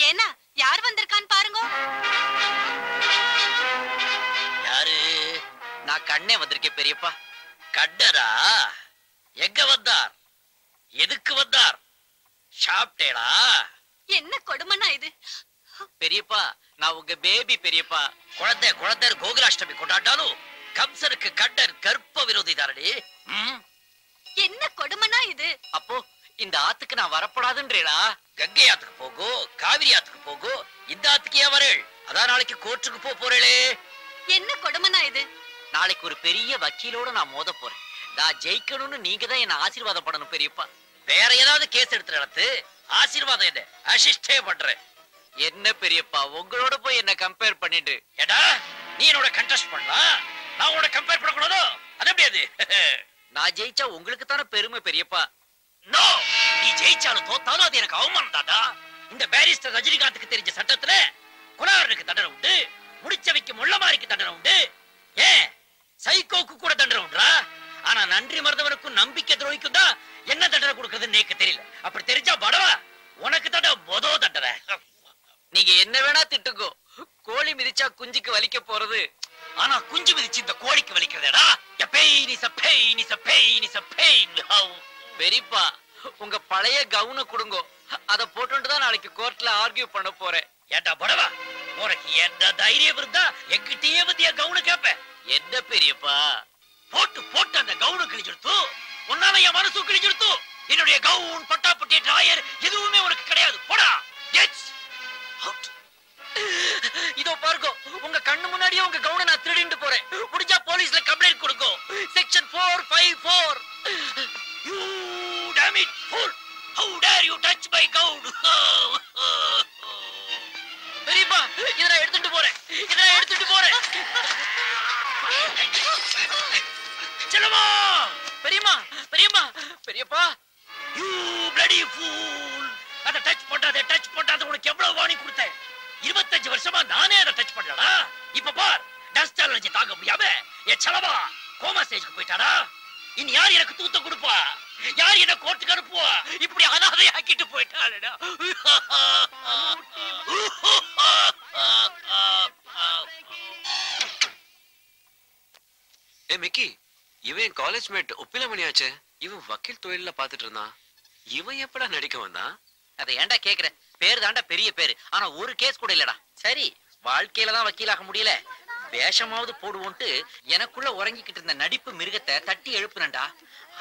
ஏன்னா யார் வந்திருக்கான்னு பாருங்க. யாரு? நான் கண்ணே வந்திருக்கேன் பெரியப்பா. கண்ணரா? எங்க வந்தார்? எதுக்கு வந்தார்? சாப்பிட்டேடா? என்ன கொடுமைனா இது? பெரியப்பா நான் உங்க பேபி பெரியப்பா. குழந்தை குழந்தை கோகுலாஷ்டமி கொண்டாட்டாலும் கம்சனுக்கு கண்ணர் கர்ப்ப விரோதி தாரடி. என்ன கொடுமைனா இது? அப்போ இந்த ஆத்துக்கு நான் வரப்படாதுன்றேடா? கங்கை ஆத்துக்கு போகோ, காவிரி ஆத்துக்கு போகோ, இந்த ஆத்துக்கு ஏன் வரேள்? அதான் நாளைக்கு கோர்ட்டுக்கு போறேளே. என்ன கொடுமைனா இது? நாளைக்கு ஒரு பெரிய வக்கீலோட நான் மோத போறேன். நான் ஜெயிக்கணும்னு நீங்க தான் என்ன ஆசீர்வாதம் பண்ணணும் பெரியப்பா. வேற ஏதாவது கேஸ் எடுத்து நடத்து. ஆசீர்வாதம் என்ன அசிஸ்டே பண்றேன். என்ன பெரியப்பா உங்களோட போய் என்ன கம்பேர் பண்ணிட்டு? ஏடா நீ என்னோட கண்டெஸ்ட் பண்ணலாம், நான் உன்னோட கம்பேர் பண்ணக்கூடாதோ? அது எப்படியாது? நான் ஜெயிச்சா உங்களுக்கு தானே பெருமை பெரியப்பா. நோ, நீ ஜெயிச்சாலும் தோத்தாலும் அது எனக்கு அவமானம் தாண்டா. இந்த பேரிஸ்டர் ரஜினிகாந்துக்கு தெரிஞ்ச சட்டத்துல குலாரனுக்கு தண்டனை உண்டு, முடிச்சவைக்கு முள்ளமாரிக்கு தண்டனை உண்டு, ஏன் சைக்கோக்கு கூட தண்டனை உண்டா. ஆனா நன்றி மறந்தவனுக்கும் நம்பிக்கை துரோகிக்கும் தான் என்ன தண்டனை கொடுக்கறதுன்னு எனக்கு தெரியல. அப்படி தெரிஞ்சா படவா உனக்கு தண்டனை மொத தண்டனை. நீங்க என்ன வேணா திட்டுக்கோ, கோழி மிதிச்சா குஞ்சுக்கு வலிக்க போறது. ஆனா குஞ்சு மிதிச்சு இந்த கோழிக்கு வலிக்கிறதேடா. பெரியப்பா உங்க பழைய கவுன கொடுங்கோ, அத போட்டு தான் நாளைக்கு கோர்ட்ல ஆர்கியூ பண்ண போறேன். ஏண்டா படவா உனக்கு என்ன தைரியம் இருந்தா எங்கிட்டயே வந்து என் கவுன கேப்ப? என்ன பெரியப்பா போட்டு போட்டு அந்த கவுன கிழிஞ்சிடுத்து, உன்னால என் மனசு கிழிஞ்சிடுத்து. என்னுடைய கவுன் பட்டாப்பட்டி டிராயர் எதுவுமே உனக்கு கிடையாது. போடா இதோ பாருங்க, உங்க கண்ணு முன்னாடியே உங்க கவுன நான் திருடிட்டு போறேன். முடிஞ்சா போலீஸ்ல கம்ப்ளைண்ட் கொடுங்க. Section 454. You damn it fool, how dare you touch my gown? பெரியப்பா இத நான் எடுத்துட்டு போறேன், இத நான் எடுத்துட்டு போறேன். செல்லம்மா பெரியம்மா பெரியம்மா பெரியப்பா. You bloody fool, அத டச் பண்ணாத உனக்கு எவ்வளவு வார்னிங் கொடுத்தேன்? 25 வருஷமா நானே அதை டச் பண்ணலடா. இப்ப பார், டஸ்ட் அலர்ஜி தாங்க முடியாம என் செலவா கோமா ஸ்டேஜ்க்கு போயிட்டாடா. இனி யார் எனக்கு தூத்த கொடுப்பா? யார் என்ன கோர்ட்டுக்கு அனுப்புவா? இப்படி அனாதை ஆக்கிட்டு போயிட்டாளடா. ஏ மிக்கி, இவன் காலேஜ் மேட் ஒப்பிலமணியாச்சே. இவன் வக்கீல் தொழில பாத்துட்டு இருந்தான். இவன் எப்படா நடிக்க வந்தான்? அதை ஏன்டா கேக்குற? பேரு தாண்டா பெரிய பேரு, ஆனா ஒரு கேஸ் கூட இல்லடா. சரி வாழ்க்கையில தான் வக்கீலாக முடியல, வேஷமாவது போடுவோன்ட்டு எனக்குள்ள உறங்கிக்கிட்டு இருந்த நடிப்பு மிருகத்தை தட்டி எழுப்புனண்டா.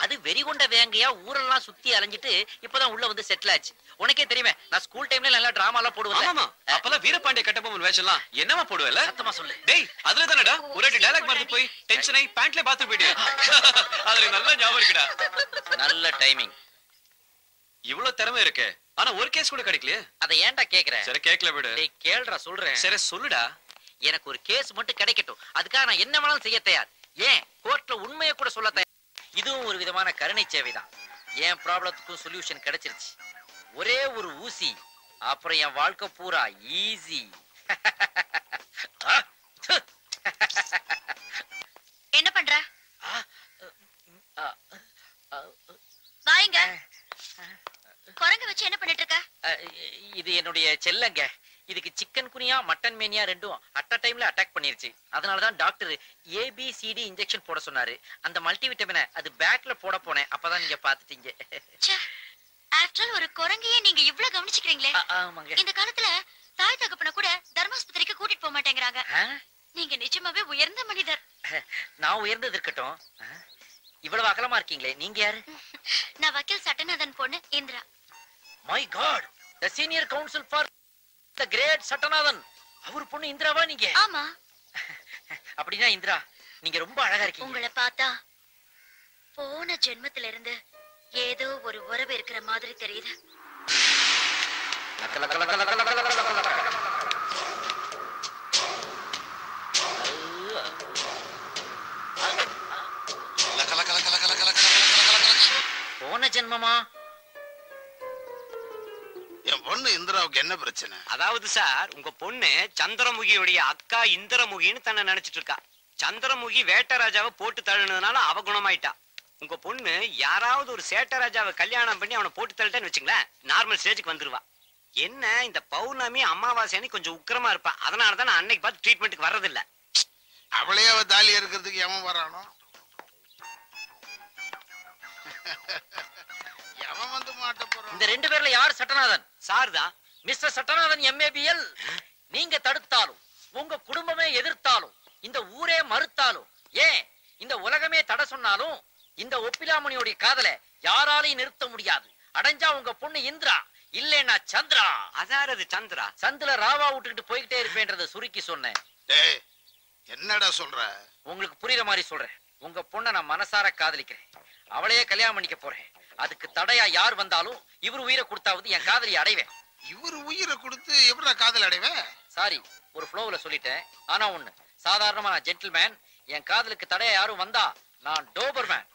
அது வெறி கொண்ட வேங்கையா ஊரெல்லாம் சுத்தி அலைஞ்சிட்டு இப்பதான் உள்ள வந்து செட்டில் ஆச்சு. உனக்கே தெரியுமே, நான் ஸ்கூல் டைம்ல நல்லா டிராமா எல்லாம் போடுவேன். ஆமா, அப்பதான் வீரபாண்டிய கட்டபொம்மன் வேஷம்லாம் என்னமா போடுவல? சத்தமா சொல்லு. டேய் அதுல தானடா ஒரு டயலாக் மறந்து போய் டென்ஷன் ஆகி பேண்ட்ல பாத்து போயிட்டியா? அதுல நல்ல ஞாபகம் இருக்குடா. நல்ல டைமிங். இவ்வளவு திறமை இருக்கு, ஆனா ஒரு கேஸ் கூட கிடைக்கலையே. அதை ஏன்டா கேக்குற? சரி கேக்கல விடு. டேய் கேளுடா சொல்றேன். சரி சொல்லுடா. எனக்கு ஒரு கேஸ் மட்டும் கிடைக்கட்டும், அதுக்காக நான் என்ன வேணாலும் செய்ய தயார். ஏன் கோர்ட்ல உண்மையை கூட சொல்ல தயார். இதுவும் ஒரு விதமான கருணை சேவைதான். என் ப்ராப்ளத்துக்கும் சொல்யூஷன் கிடைச்சிருச்சு. ஒரே ஒரு ஊசி, அப்புறம் என் வாழ்க்கை பூரா ஈஸி. என்ன பண்ற? வாங்க. குரங்கு வச்சு என்ன பண்ணிட்டு இருக்க? இது என்னுடைய செல்லங்க. இதுக்கு சிக்கன் குனியா மட்டன் மேனியா ரெண்டும் அட் டைம்ல அட்டாக் பண்ணிருச்சு. அதனாலதான் டாக்டர் ABCD இன்ஜெக்ஷன் போட சொன்னாரு. அந்த மல்டிவிட்டமினை அது பேக்ல போட போனேன், அப்பதான் நீங்க பாத்துட்டீங்க. ஆஃப்டர் ஒரு குரங்கையே நீங்க இவ்ளோ கவனிச்சுக்கிறீங்களே. ஆமாங்க. இந்த காலத்துல தாய் தகப்பன கூட தர்மாஸ்பத்திரிக்கு கூட்டிட்டு போக மாட்டேங்கறாங்க. நீங்க நிஜமாவே உயர்ந்த மனிதர். நான் உயர்ந்தது இருக்கட்டும், இவ்வளவு அகலமா இருக்கீங்களே, நீங்க யாரு? நான் வக்கீல் சட்டநாதன் பொண்ணு Indira. My God, the senior counsel for the great Sattanathan. அவர் பொண்ணு இந்திராவா நீங்க? ஆமா. அப்படினா இந்திரா நீங்க ரொம்ப அழகா இருக்கீங்க. உங்களை பார்த்தா போன ஜென்மத்துல இருந்து ஏதோ ஒரு உறவு இருக்கிற மாதிரி தெரியுது. போன ஜென்மமா? என் பொண்ணு இந்திராவுக்கு என்ன பிரச்சனை? அதாவது சார், உங்க பொண்ணு சந்திரமுகியுடைய அக்கா இந்திரமுகின்னு தன்னை நினைச்சிட்டு இருக்கா. சந்திரமுகி வேட்டராஜாவை போட்டு தள்ளுனதுனால அவ குணமாயிட்டா. உங்க பொண்ணு யாராவது ஒரு சேட்டராஜாவை கல்யாணம் பண்ணி அவனை போட்டு தள்ளிட்டேன்னு வச்சுங்களேன், நார்மல் ஸ்டேஜுக்கு வந்துருவா. என்ன இந்த பௌர்ணமி அமாவாசை கொஞ்சம் உக்கிரமா இருப்பா. அதனாலதான் நான் அன்னைக்கு பார்த்து ட்ரீட்மெண்ட்டுக்கு வர்றதில்ல. அவளே அவ தாலி இருக்கிறதுக்கு எவன் வரானோ? எவன் வந்து மாட்ட போறான்? இந்த 2 பேர்ல யார் சட்டநாதன்? சார் தான். Mister Sattanathan MABL. நீங்க தடுத்தாலும், உங்க குடும்பமே எதிர்த்தாலும், இந்த ஊரே மறுத்தாலும், ஏன் இந்த உலகமே தடை சொன்னாலும், இந்த ஒப்பிலாமணியோட காதல யாராலையும் நிறுத்த முடியாது. அடைஞ்சா உங்க பொண்ணு இந்திரா, இல்லைன்னா சந்திரா. அதாரது சந்திரா. சந்தில ராவா விட்டுக்கிட்டு போய்கிட்டே இருப்பேன்றத சுருக்கி சொன்னேன். டேய், என்னடா சொல்ற? உங்களுக்கு புரியுற மாதிரி சொல்றேன். உங்க பொண்ணை நான் மனசார காதலிக்கிறேன். அவளையே கல்யாணம் பண்ணிக்க போறேன். அதுக்கு தடையா யார் வந்தாலும் இவர் உயிரை கொடுத்தாவது என் காதலியை அடைவேன். இவர் உயிரை கொடுத்து எப்படா காதல் அடைவேன்? சாரி, ஒரு ஃப்ளோவுல சொல்லிட்டேன். ஆனா ஒண்ணு, சாதாரணமா நான் ஜென்டில்மேன். என் காதலுக்கு தடையா யாரும் வந்தா நான் டோபர்மேன்.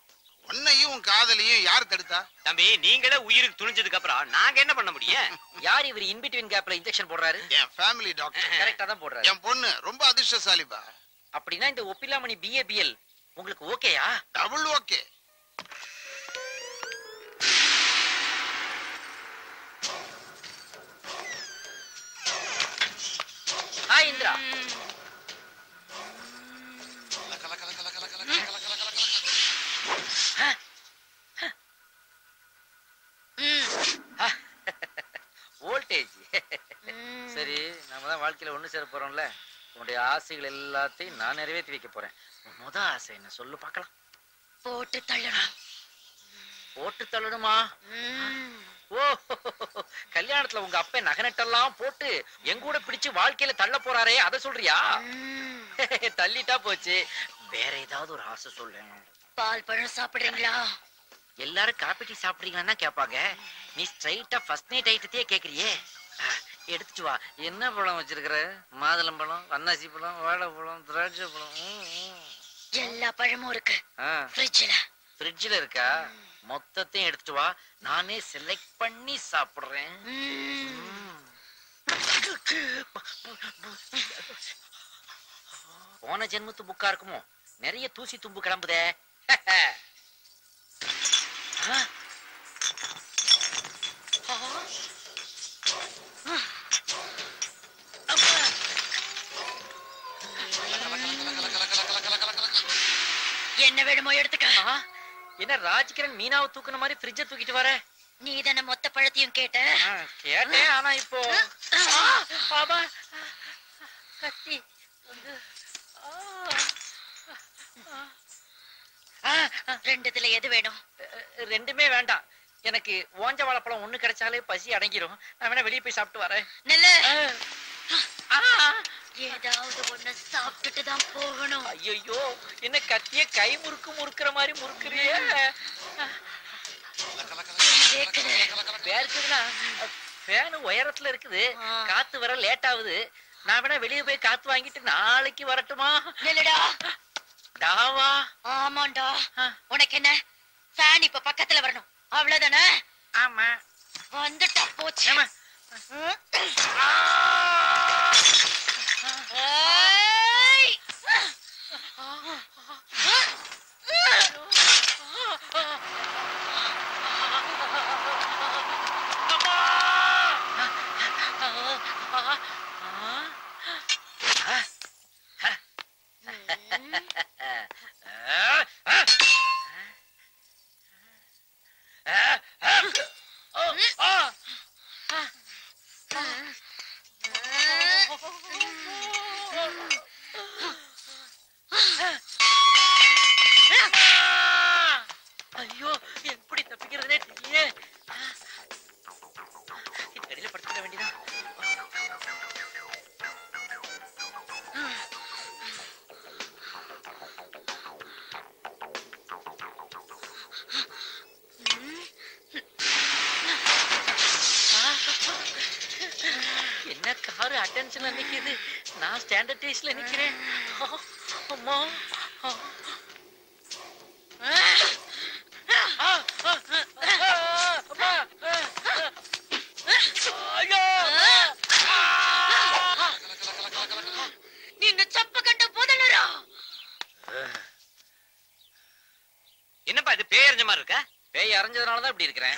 உன்னையும் உன் காதலையும் யார் தடுத்தா? தம்பி, நீங்களே உயிருக்கு துணிஞ்சதுக்கு அப்புறம் நாங்க என்ன பண்ண முடியும்? யார் இவர் இன்பிட்வீன் கேப்ல இன்ஜெக்ஷன் போடுறாரு? என் ஃபேமிலி டாக்டர். கரெக்டா தான் போடுறாரு. என் பொண்ணு ரொம்ப அதிர்ஷ்டசாலிபா. அப்படின்னா இந்த ஒப்பிலாமணி BABL உங்களுக்கு ஓகேயா? Double okay. Hi Indira. Voltage. சரி, நாம தான் வாழ்க்கையில ஒண்ணு சேர போறோம்ல. உன்னுடைய ஆசைகள் எல்லாத்தையும் நான் நிறைவேற்றி வைக்க போறேன். முத ஆசை என்ன சொல்லு பார்க்கலாம். போட்டு தள்ளணும். போட்டு தள்ளணுமா? ஓ, கல்யாணத்துல உங்க அப்பா நகனட்டெல்லாம் போட்டு எங்கூட பிடிச்சு வாழ்க்கையில தள்ள போறாரே, அத சொல்றியா? தள்ளிட்டா போச்சு. வேற ஏதாவது ஒரு ஆசை சொல்லு. பால் பழம் சாப்பிடுறீங்களா? எல்லாரும் காபி டீ சாப்பிடுறீங்கன்னா கேட்பாங்க. நீ ஸ்ட்ரைட்டா ஃபர்ஸ்ட் நைட் ஐட்டத்தையே கேக்குறியே. எடுத்துட்டு வா. என்ன பழம் வச்சிருக்கிற? மாதுளம்பழம், அன்னாசி பழம், வாழைப்பழம், திராட்சை பழம். எல்லா பழமும் இருக்கு ஃப்ரிட்ஜ்ல. ஃப்ரிட்ஜ்ல இருக்கா? மொத்தத்தையும் எடுத்துட்டு வா. நானே செலக்ட் பண்ணி சாப்பிடுறேன். போன ஜென்மத்து புக்கா இருக்குமோ? நிறைய தூசி தும்பு கிளம்புதே. என்ன வேணுமோ எடுத்துக்க. என்ன ராஜ்கிரண் மீனாவை தூக்குன மாதிரி ஃப்ரிட்ஜ தூக்கிட்டு வர? நீ தானே மொத்த பழத்தையும் கேட்ட. கேட்டேன், ஆனா இப்போ கத்தி. ரெண்டுத்துல எது வேணும்? ரெண்டுமே வேண்டாம். எனக்கு ஓஞ்ச வாழைப்பழம் ஒண்ணு கிடைச்சாலே பசி அடங்கிரும். நான் வேணா வெளியே போய் சாப்பிட்டு வரேன். நல்ல ஏதாவது ஒண்ணு சாப்பிட்டுட்டு தான் போகணும். ஐயோ, என்ன கத்திய கை முறுக்குற மாதிரி முறுக்குறியே. வேர்க்குதுன்னா ஃபேன் உயரத்துல இருக்குது. காத்து வர லேட் ஆகுது. நான் வேணா வெளியே போய் காத்து வாங்கிட்டு நாளைக்கு வரட்டுமா? இல்லடா. டாவா? ஆமாண்டா. உனக்கு என்ன? ஃபேன் இப்ப பக்கத்துல வரணும், அவ்வளவுதானே? ஆமா. வந்துட்டா போச்சு. ஐயோ, எப்படி தப்பிக்கிறதுனே தெரியலையே. கடையில படுத்துக்க வேண்டியதான். என்ன காரு அட்டென்ஷன்ல நிக்குது, நான் ஸ்டாண்டர்ட் டேஸ்ல நிக்கிறேன். அம்மா, నిన్ను చప్పకంట పోదలరా. என்னப்பா இது பேய் அறிஞ்ச மாதிரி இருக்க? பேய் அரைஞ்சதுனாலதான் இப்படி இருக்கிறேன்.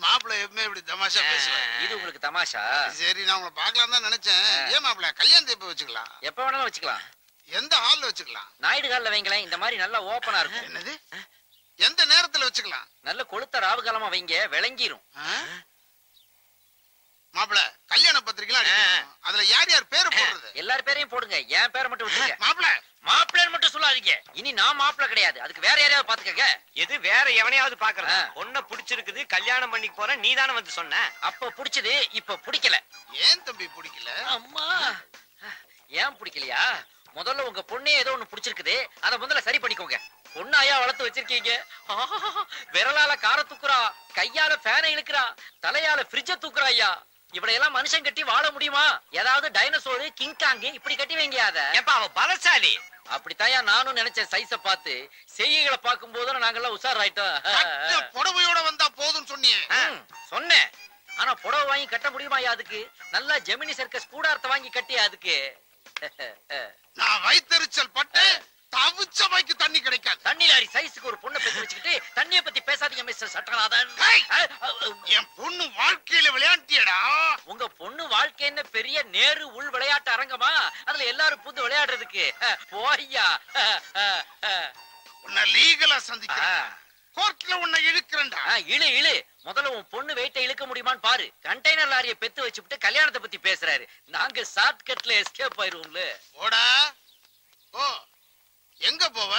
மாப்பிள்ளை எப்பவுமே இப்படி தமாஷா பேசுவேன். இது உங்களுக்கு தமாஷா? சரி, நான் உங்களை பார்க்கலாம் தான் நினைச்சேன். ஏன் மாப்பிள்ளை கல்யாணத்தை எப்ப வச்சுக்கலாம்? எப்ப வேணாலும் வச்சுக்கலாம். எந்த ஹால்ல வச்சுக்கலாம்? நாயுடு ஹால்ல வைங்களேன், இந்த மாதிரி நல்லா ஓபனா இருக்கும். என்னது? எந்த நேரத்துல வச்சுக்கலாம்? நல்ல கொளுத்த ராவு காலமா வைங்க, விளங்கிரும். மாப்பிள்ளை கல்யாண பத்திரிக்கைலாம் அடிக்கணும். அதுல யார் யார் பேரு போடுறது? எல்லார் பேரையும் போடுங்க, என் பேரை மட்டும் விட்டுருங்க. மாப்பிள்ளை மாப்பிள்ளைன்னு மட்டும் சொல்லாதீங்க. இனி நான் மாப்பிள்ளை கிடையாது, அதுக்கு வேற யாரையாவது பாத்துக்கங்க. எது வேற எவனையாவது பாக்குறதா? பொண்ண பிடிச்சிருக்குது, கல்யாணம் பண்ணி போற, நீ தானே வந்து சொன்ன. அப்ப பிடிச்சது, இப்ப பிடிக்கல. ஏன் தம்பி பிடிக்கல? அம்மா, ஏன் பிடிக்கலையா? முதல்ல உங்க பொண்ணே ஏதோ ஒண்ணு பிடிச்சிருக்குது, அத முதல்ல சரி பண்ணிக்கோங்க. பொண்ணாயா வளர்த்து வச்சிருக்கீங்க. விரலால கார தூக்குறா, கையால ஃபேனை இழுக்கிறா, தலையால ஃப்ரிட்ஜ தூக்குறா. ஐயா, இவளையெல்லாம் மனுஷன் கட்டி வாழ முடியுமா? ஏதாவது டைனோசோரு, கிங்காங் இப்படி கட்டி வைங்க. அத ஏப்பா அவ பலசாலி. அப்படித்தாயா நானும் நினைச்சேன். சைஸ பார்த்து செய்கைகளை பார்க்கும் போது நாங்கெல்லாம் உஷாராயிட்டோம். புடவையோட வந்தா போதும் சொன்னீங்க. சொன்னேன், ஆனா புடவை வாங்கி கட்ட முடியுமாயா? அதுக்கு நல்லா ஜெமினி சர்க்கஸ் கூடாரத்தை வாங்கி கட்டியா அதுக்கு. நான் வயித்தெரிச்சல் பட்டு தவிச்ச வாய்க்கு தண்ணி கிடைக்காது. தண்ணி லாரி சைஸுக்கு ஒரு பொண்ணை பெத்து வச்சுக்கிட்டு தண்ணியை பத்தி பேசாதீங்க மிஸ்டர் சட்டநாதன். என் பொண்ணு வாழ்க்கையில விளையாட்டியடா. உங்க பொண்ணு வாழ்க்கை என்ன பெரிய நேரு உள் விளையாட்டு அரங்கமா? அதுல எல்லாரும் புது விளையாடுறதுக்கு போய்யா. உன்னை லீகலா சந்திக்கிறேன். கோர்ட்ல உன்னை இழுக்கிறேன்டா. இழு இழு. முதல்ல உன் பொண்ணு வெயிட்ட இழுக்க முடியுமான்னு பாரு. கண்டெய்னர் லாரியை பெத்து வச்சுட்டு கல்யாணத்தை பத்தி பேசுறாரு. நாங்க ஷார்ட் கட்ல எஸ்கேப் ஆயிருவோம்ல. போடா ஓ. எங்க போவ?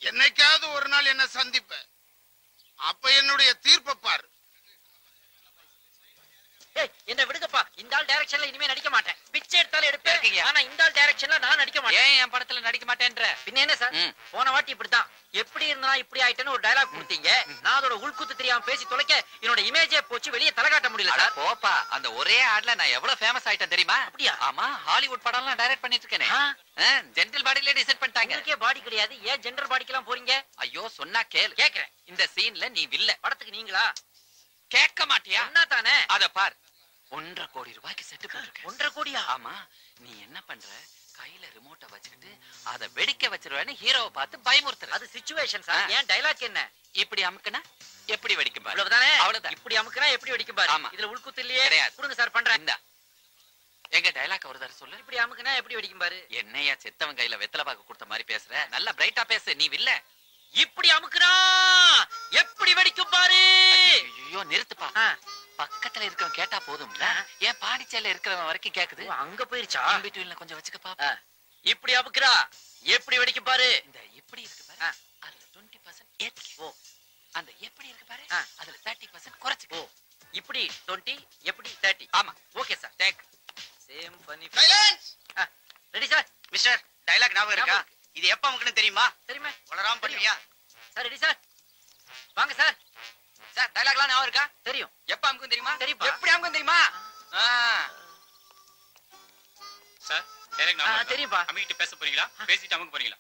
என்னைக்காவது ஒரு நாள் என்ன சந்திப்ப. அப்ப என்னுடைய தீர்ப்பை பாரு. என்ன விடுங்கப்பா. இந்த ஆள் டைரக்ஷன்ல இனிமே நடிக்க மாட்டேன். பிச்சை எடுத்தாலும் எடுப்பேன், ஆனா இந்த ஆள் டைரக்ஷன்ல நான் நடிக்க மாட்டேன். ஏன் என் படத்துல நடிக்க மாட்டேன்ற? பின்ன என்ன சார், போன வாட்டி இப்படித்தான் எப்படி இருந்தா இப்படி ஆயிட்டேன்னு ஒரு டயலாக் கொடுத்தீங்க. நான் அதோட உள்குத்து தெரியாம பேசி தொலைக்க என்னோட இமேஜே போச்சு, வெளியே தலை காட்ட முடியல சார். போப்பா, அந்த ஒரே ஆட்ல நான் எவ்வளவு ஃபேமஸ் ஆயிட்டேன் தெரியுமா? அப்படியா? ஆமா, ஹாலிவுட் படம் எல்லாம் டைரக்ட் பண்ணிட்டு இருக்கேனே. ஜென்டல் பாடியில டிசைட் பண்ணிட்டாங்க. உங்களுக்கே பாடி கிடையாது, ஏன் ஜென்டல் பாடிக்கெல்லாம் போறீங்க? ஐயோ சொன்னா கேளு. கேக்குறேன். இந்த சீன்ல நீ வில்ல. படத்துக்கு நீங்களா? கேட்க மாட்டியா? என்ன தானே. அத பார், 1.5 கோடி ரூபாய்க்கு செட்டு போட்டுருக்கேன். 1.5 கோடியா? ஆமா. நீ என்ன பண்ற? கையில ரிமோட்ட வச்சுக்கிட்டு அத வெடிக்க வச்சிருவேன்னு ஹீரோவை பார்த்து பயமுறுத்துற. அது சிச்சுவேஷன் சார். ஏன் டைலாக் என்ன? இப்படி அமுக்குனா எப்படி வெடிக்கும் பாரு. அவ்வளவுதானே? அவ்வளவுதான். இப்படி அமுக்குனா எப்படி வெடிக்கும் பாரு. ஆமா. இதுல உள்குத்து இல்லையே. கிடையாது. கொடுங்க சார், பண்றேன். இந்தா, எங்க டைலாக் ஒரு தடவை சொல்லு. இப்படி அமுக்குனா எப்படி வெடிக்கும் பாரு. என்னையா செத்தவன் கையில வெத்தலை பாக்கு கொடுத்த மாதிரி பேசுற? நல்லா பிரைட்டா பேசு. நீ வில்ல. இப்படி அமுக்குனா எப்படி வெடிக்கும் பாரு. ஐயோ நிறுத்துப்பா. பக்கத்துல இருக்கவன் கேட்டா போதும்ல. ஏன் பாண்டிச்சேரியில இருக்கிறவன் வரைக்கும் கேக்குது. அங்க போயிருச்சா? பிட்வீன்ல கொஞ்சம் வச்சுக்க பாப்பா. இப்படி அமுக்குறா எப்படி வெடிக்கும் பாரு. இந்த இப்படி இருக்கு பாரு, அதுல 20% ஏத்திக்கோ. அந்த எப்படி இருக்கு பாரு, அதுல 30% குறைச்சுக்கோ. இப்படி 20, எப்படி 30. ஆமா. ஓகே சார், டேக் சேம் பண்ணி. Silence. Ready sir. Mister, dialogue ஞாபகம் இருக்கா? இது எப்ப அமுக்குன்னு தெரியுமா? தெரியுமா? வளராம பண்ணுவியா? Sir ready sir. வாங்க சார். சார் டயலாக்லாம் ஞாபகம் இருக்கா? தெரியும். எப்ப அமுக்கும் தெரியுமா? தெரியுமா? எப்படி அமுக்கும் தெரியுமா? சார் டைரக்ட் நான் தெரியும்பா. அம்மிட்ட பேச போறீங்களா? பேசிட்டு அமுக்க போறீங்களா?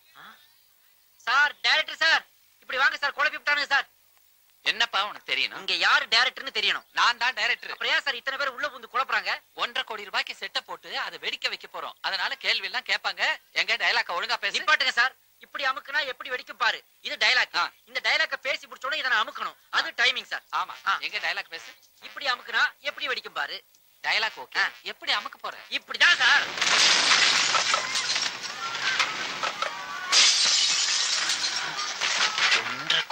சார் டைரக்டர் சார், இப்படி வாங்க சார். குழப்பி விட்டானுங்க சார். என்னப்பா உனக்கு தெரியணும்? இங்க யாரு டைரக்டர்னு தெரியணும். நான் தான் டைரக்டர். அப்புறம் ஏன் சார் இத்தனை பேர் உள்ள வந்து குழப்பறாங்க? 1.5 கோடி ரூபாய்க்கு செட்ட போட்டு அதை வெடிக்க வைக்க போறோம். அதனால கேள்வி எல்லாம் கேட்பாங்க. எங்க டயலாக்க ஒழுங்கா பேசி நிப்பாட்டுங்க சார். இப்படி அமுக்குனா எப்படி வெடிக்கும் பாரு. இது டயலாக். இந்த டயலாக்க பேசி முடிச்ச உடனே இத நான் அமுக்கணும். அது டைமிங் சார். ஆமா. எங்க டயலாக் பேசு. இப்படி அமுக்குனா எப்படி வெடிக்கும் பாரு. Dialogue okay. எப்படி அமுக்க போற? இப்படிதான் சார்.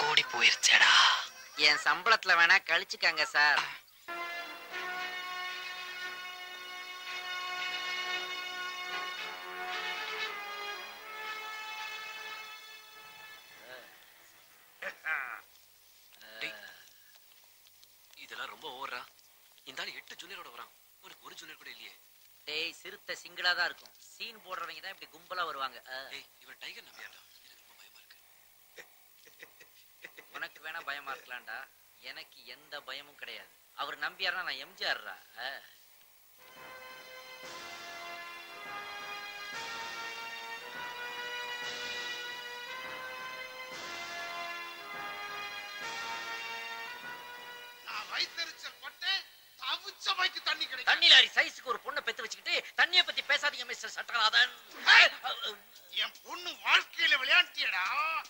கோடி போயிருச்சடா. என் சம்பளத்துல வேணா கழிச்சுக்காங்க சார். இதெல்லாம் ரொம்ப ஓவரா. இந்த ஆளு 8 ஜூனியரோட வரான். உனக்கு ஒரு ஜூனியர் கூட இல்லையே. டேய், சிறுத்தை சிங்கிளா தான் இருக்கும். சீன் போடுறவங்க தான் இப்படி கும்பலா வருவாங்க. டேய், இவன் டைகர் நம்பியாடா. எனக்கு ரொம்ப பயமா இருக்கு. உனக்கு வேணா பயமா இருக்கலாம்டா, எனக்கு எந்த பயமும் கிடையாது. அவர் நம்பியாருன்னா நான் எம்ஜிஆர்ரா. நான் வயித்தெரிச்சல் பட்டு தவிச்ச வாய்க்கு தண்ணி கிடைக்காது. தண்ணி லாரி சைஸுக்கு ஒரு பொண்ணை பெத்து வச்சுக்கிட்டு தண்ணியை பத்தி பேசாதீங்க மிஸ்டர் சட்டநாதன். என் பொண்ணு வாழ்க்கையில விளையாட்டியடா.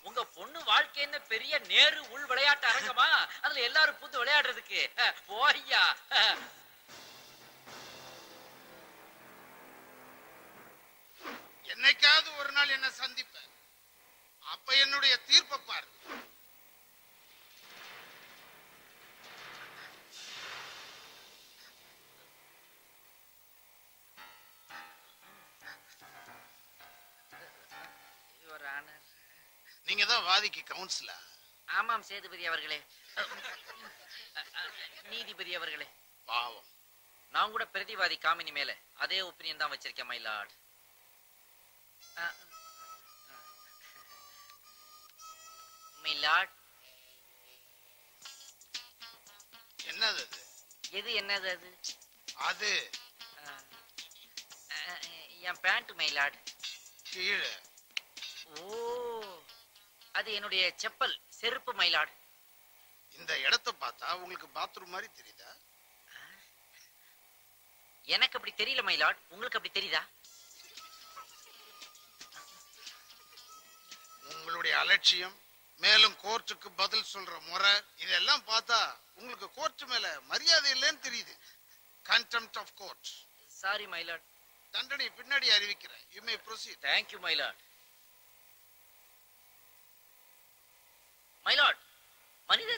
உங்க பொண்ணு வாழ்க்கை என்ன பெரிய நேரு உள் விளையாட்டு அரங்கமா? அதுல எல்லாரும் புது விளையாடுறதுக்கு போய்யா. என்னைக்காவது ஒரு நாள் என்ன சந்திப்ப, அப்ப என்னுடைய தீர்ப்பை பாரு. நீங்க தான் வாதிக்கு கவுன்சிலா? ஆமாம் சேதுபதி அவர்களே. நீதிபதி அவர்களே. பாவம். நான் கூட பிரதிவாதி காமினி மேல அதே ஒப்பீனியன் தான் வச்சிருக்கேன் மை லார்ட். My Lord. என்னது அது? எது என்னது அது? அது என் பேண்ட் மை லார்ட். கீழே. ஓ, அது என்னுடைய செப்பல் செருப்பு மை லார்ட். இந்த இடத்தை பார்த்தா உங்களுக்கு பாத்ரூம் மாதிரி தெரியுதா? எனக்கு அப்படி தெரியல மை லார்ட். உங்களுக்கு அப்படி தெரியுதா? உங்களுடைய அலட்சியம், மேலும் கோர்ட்டுக்கு பதில் சொல்ற முறை, இதெல்லாம் பார்த்தா உங்களுக்கு கோர்ட் மேல மரியாதை இல்லைன்னு தெரியுது. Contempt of court. Sorry my lord. தண்டனை பின்னாடி அறிவிக்கிறேன். You may proceed. Thank you my lord. My lord, மனித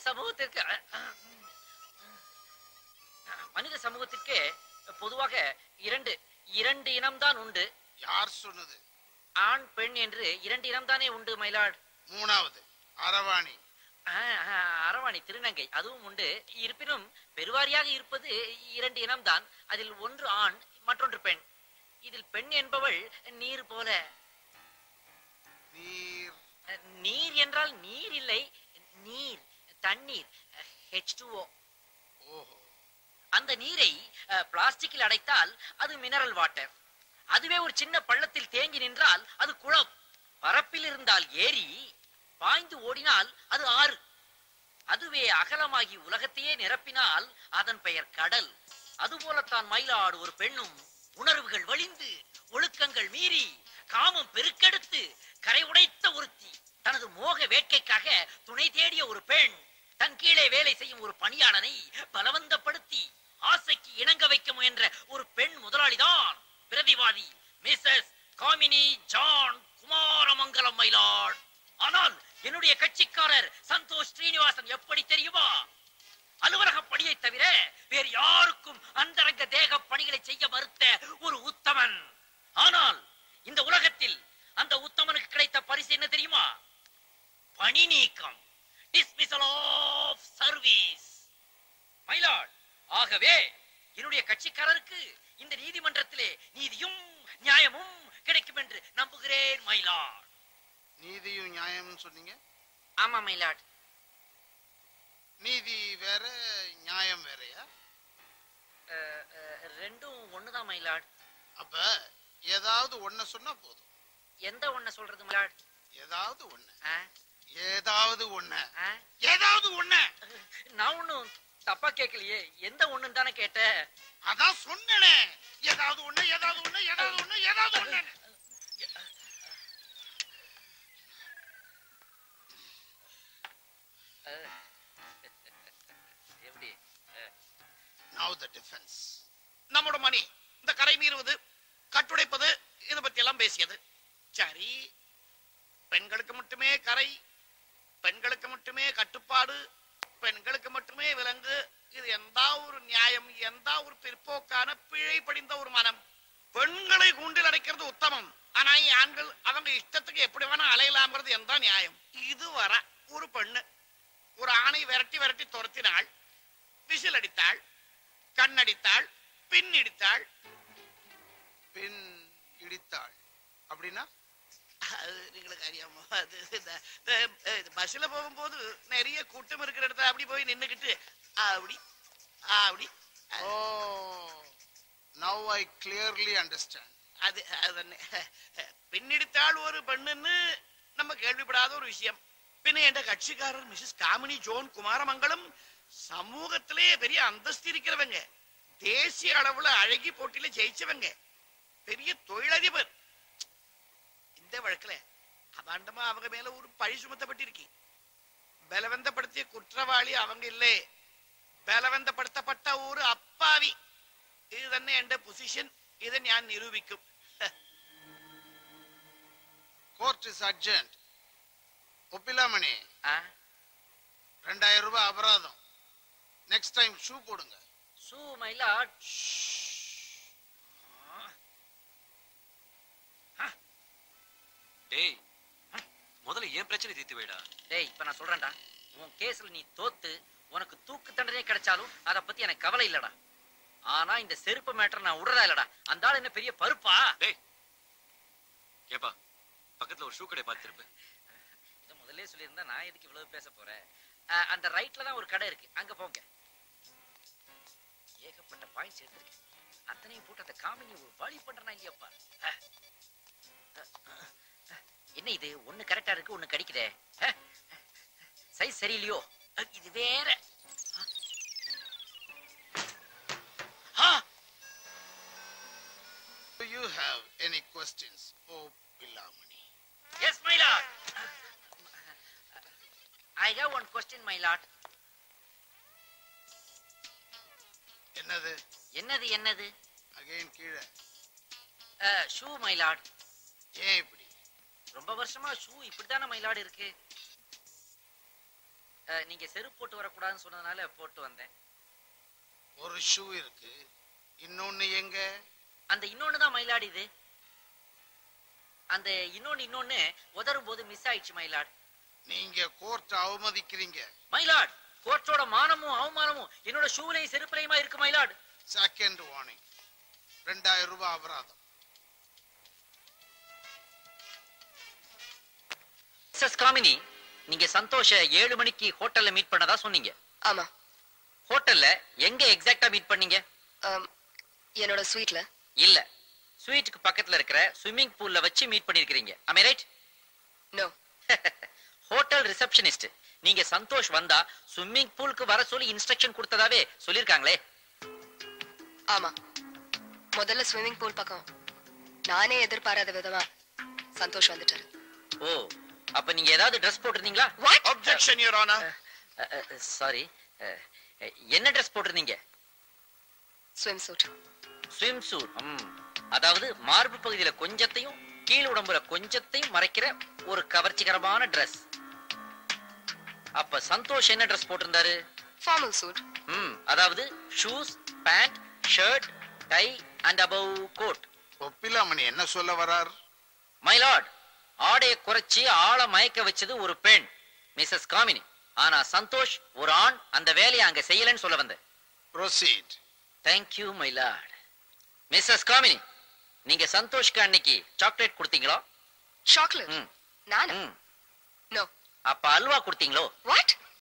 சமூகத்திற்கு பொதுவாக இரண்டு இனம்தான் உண்டு. யார் சொன்னது? ஆண் பெண் என்று இரண்டு இனம் தானே உண்டு மை லார்ட். மூணாவது அரவாணி. அரவாணி திருநங்கை அதுவும் உண்டு. இருப்பினும் பெருவாரியாக இருப்பது இரண்டு இனம்தான். அதில் ஒன்று ஆண், மற்றொன்று பெண். இதில் பெண் என்பவள் நீர் போல. நீர் என்றால் நீர் இல்லை, நீர், தண்ணீர், H2O. அந்த நீரை பிளாஸ்டிக்கில் அடைத்தால் அது மினரல் வாட்டர். அதுவே ஒரு சின்ன பள்ளத்தில் தேங்கி நின்றால் அது குளம். பரப்பில் இருந்தால் ஏரி, பாய்ந்து ஓடினால் அது ஆறு. அதுவே அகலமாகி உலகத்தையே நிரப்பினால் அதன் பெயர் கடல். அதுபோலத்தான் மயிலாடு ஒரு பெண்ணும் உணர்வுகள் வழிந்து ஒழுக்கங்கள் மீறி காமம் பெருக்கெடுத்து கரை உடைத்த ஒருத்தி, தனது மோக வேட்கைக்காக துணை தேடிய ஒரு பெண், தன் கீழே வேலை செய்யும் ஒரு பணியாளனை பலவந்தப்படுத்தி ஆசைக்கு இணங்க வைக்க முயன்ற ஒரு பெண் முதலாளிதான் பிரதிவாதி மிஸ்ஸஸ் காமினி ஜான் குமாரமங்கலம் மயிலாட். ஆனால் என்னுடைய கட்சிக்காரர் சந்தோஷ் ஸ்ரீனிவாசன் எப்படி தெரியுமா? அலுவலக பணியை தவிர வேறு யாருக்கும் அந்தரங்க தேக பணிகளை செய்ய மறுத்த ஒரு உத்தமன். ஆனால் இந்த உலகத்தில் அந்த உத்தமனுக்கு கிடைத்த பரிசு என்ன தெரியுமா? பணி நீக்கம், dismissal of service. my lord, ஆகவே என்னுடைய கட்சிக்காரருக்கு இந்த நீதிமன்றத்திலே நீதியும் நியாயமும் கிடைக்கும் என்று நம்புகிறேன் my lord. நீதியும் நியாயம்னு சொன்னீங்க? ஆமா my lord. நீதி வேற நியாயம் வேறயா? ரெண்டும் ஒண்ணுதான் my lord. அப்ப ஏதாவது ஒண்ண சொன்னா போதும். எந்த ஒண்ண சொல்றது my lord? ஏதாவது ஒண்ணு. ஏதாவது ஒண்ணு. ஏதாவது ஒண்ணு. நான் ஒண்ணும் தப்பா கேட்கலையே, எந்த ஒண்ணுன்னு தானே கேட்டேன். அதான் சொன்னேனே, ஏதாவது ஒண்ணு, ஏதாவது ஒண்ணு, ஏதாவது ஒண்ணு, ஏதாவது ஒண்ணு. எப்படி? Now the defense. நம்மோட மணி இந்த கரை மீறுவது, கட்டுடைப்பது, இதை பத்தி எல்லாம் பேசியது. சரி, பெண்களுக்கு மட்டுமே கரை, பெண்களுக்கு மட்டுமே கட்டுப்பாடு, பெண்களுக்கு மட்டுமே விலங்கு, இது எந்த ஒரு நியாயம், எந்த ஒரு பிற்போக்கான பிழை படிந்த ஒரு மனம். பெண்களை கூண்டில் அடைக்கிறது உத்தமம். ஆனா ஆண்கள் அவங்க இஷ்டத்துக்கு எப்படி வேணா அலையலாம்ங்கிறது எந்த நியாயம்? இதுவரை ஒரு பெண்ணு ஒரு ஆணை விரட்டி விரட்டி துரத்தினாள், விசில் அடித்தாள், கண்ணடித்தாள், பின் இடித்தாள். பின் இடித்தாள் அப்படின்னா நீங்களுக்கு அறியாமோ, அது பஸ்ல போகும்போது நிறைய கூட்டம் இருக்கிற இடத்துல அப்படி போய் நின்னுக்கிட்டு அப்படி அப்படி. ஓ, now I clearly understand. அது பின்னிடித்தாள் ஒரு பெண்ணுன்னு நம்ம கேள்விப்படாத ஒரு விஷயம். பின்ன என்ற கட்சிக்காரர் மிஸ்ஸஸ் காமினி ஜோன் குமாரமங்கலம் சமூகத்திலே பெரிய அந்தஸ்து இருக்கிறவங்க, தேசிய அளவுல அழகி போட்டியில ஜெயிச்சவங்க, பெரிய தொழிலதிபர். இந்த வழக்குல அபாண்டமா அவங்க மேல ஒரு பழி சுமத்தப்பட்டிருக்கு. ബലവന്തപ്പെടുത്തിയ കുറ്റവാളി அவங்க ഇല്ലേ ബലവന്തപ്പെടുത്തപ്പെട്ട ഒരു അപ്പാവി ഇത് തന്നെ എന്റെ പൊസിഷൻ ഇത് ഞാൻ നിരൂപിക്കും கோர்ட் இஸ் அர்ஜென்ட் ஒப்பிலாமணி 2000 ரூபாய் அபராதம் நெக்ஸ்ட் டைம் ஷூ போடுங்க ஷூ மை லார்ட் டேய் முதல்ல ஏன் பிரச்சனை தீர்த்து வைடா டேய் இப்ப நான் சொல்றேன்டா உன் கேஸ்ல நீ தோத்து உனக்கு தூக்கு தண்டனை கிடைச்சாலும் அத பத்தி எனக்கு கவலை இல்லடா ஆனா இந்த செருப்பு மேட்டர் நான் விடுறதா இல்லடா அந்த ஆள் என்ன பெரிய பருப்பா டேய் ஏப்பா பக்கத்துல ஒரு ஷூ கடை பார்த்திருப்பேன் இத முதல்லயே சொல்லியிருந்தா நான் எதுக்கு இவ்வளவு பேச போறேன் அந்த ரைட்ல தான் ஒரு கடை இருக்கு அங்க போங்க ஏகப்பட்ட பாயிண்ட்ஸ் எடுத்துருக்கு அத்தனையும் போட்டு அந்த காமெடி ஒரு வழி பண்றனா இல்லையாப்பா என்ன இது ஒண்ணு கரெக்டா இருக்கு ஒண்ணு கடிக்குதே சைஸ் சரியில்லையோ இது வேற Do you have any questions, oh Pillamani? Yes, my lord. I have one question, my lord. என்னது என்னது அகைன் கீழே ஷூ my lord. ஏன் இப்படி ரொம்ப வருஷமா ஷூ இப்படிதானே my lord இருக்கு நீங்க செருப்பு போட்டு வரக்கூடாதுன்னு சொன்னதுனால போட்டு வந்தேன் ஒரு ஷூ இருக்கு இன்னொன்னு எங்க அந்த இன்னொன்னு தான் my lord இது அந்த இன்னொன்னு உதறும் போது மிஸ் ஆயிடுச்சு my lord நீங்க கோர்ட் அவமதிக்கிறீங்க my lord கோர்ட்டோட மானமும் அவமானமும் என்னோட ஷூலையும் செருப்புலையுமா இருக்கு my lord செகண்ட் வார்னிங் 2000 ரூபாய் அபராதம் மிஸ்ஸஸ் காமினி நீங்க சந்தோஷ 7 மணிக்கு ஹோட்டல்ல மீட் பண்ணதா சொன்னீங்க ஆமா ஹோட்டல்ல எங்க எக்ஸாக்ட்டா மீட் பண்ணீங்க என்னோட ஸ்வீட்ல இல்ல ஸ்வீட்டுக்கு பக்கத்துல இருக்கிற ஸ்விம்மிங் பூல்ல வச்சு மீட் பண்ணிருக்கீங்க am I right no hotel receptionist நீங்க சந்தோஷ் வந்தா ஸ்விம்மிங் பூலுக்கு வர சொல்லி இன்ஸ்ட்ரக்ஷன் கொடுத்ததாவே சொல்லிருக்காங்களே ஆமா முதல்ல ஸ்விம்மிங் பூல் பக்கம் நானே எதிர்பாராத விதமா சந்தோஷ் வந்துட்டாரு ஓ அப்ப நீங்க ஏதாவது Dress போட்டிருந்தீங்களா objection your honor சாரி என்ன Dress போட்டிருந்தீங்க ஸ்விம் சூட் ஸ்விம் சூட் அதாவது மார்பு பகுதியில கொஞ்சத்தையும் கீழ் உடம்புல கொஞ்சத்தையும் மறைக்கிற ஒரு கவர்ச்சிகரமான Dress அப்ப சந்தோஷ் என்ன Dress போட்டிருந்தாரு ஃபார்மல் சூட் அதாவது shoes pant shirt tie and above coat Oppilamani என்ன சொல்ல வரார் மை லார்ட் ஆடைய குறைச்சி ஆள மயக்க வச்சது ஒரு பெண் மிஸ்ஸஸ் காமினி ஆனா சந்தோஷ் ஒரு ஆண் அந்த வேலையை அங்க செய்யலன்னு சொல்ல வந்தேன் proceed thank you my lord Mrs Kamini நீங்க சந்தோஷ்க்கு அன்னைக்கு சாக்லேட் கொடுத்தீங்களா சாக்லேட் நானா நோ அப்ப அல்வா கொடுத்தீங்களோ வாட்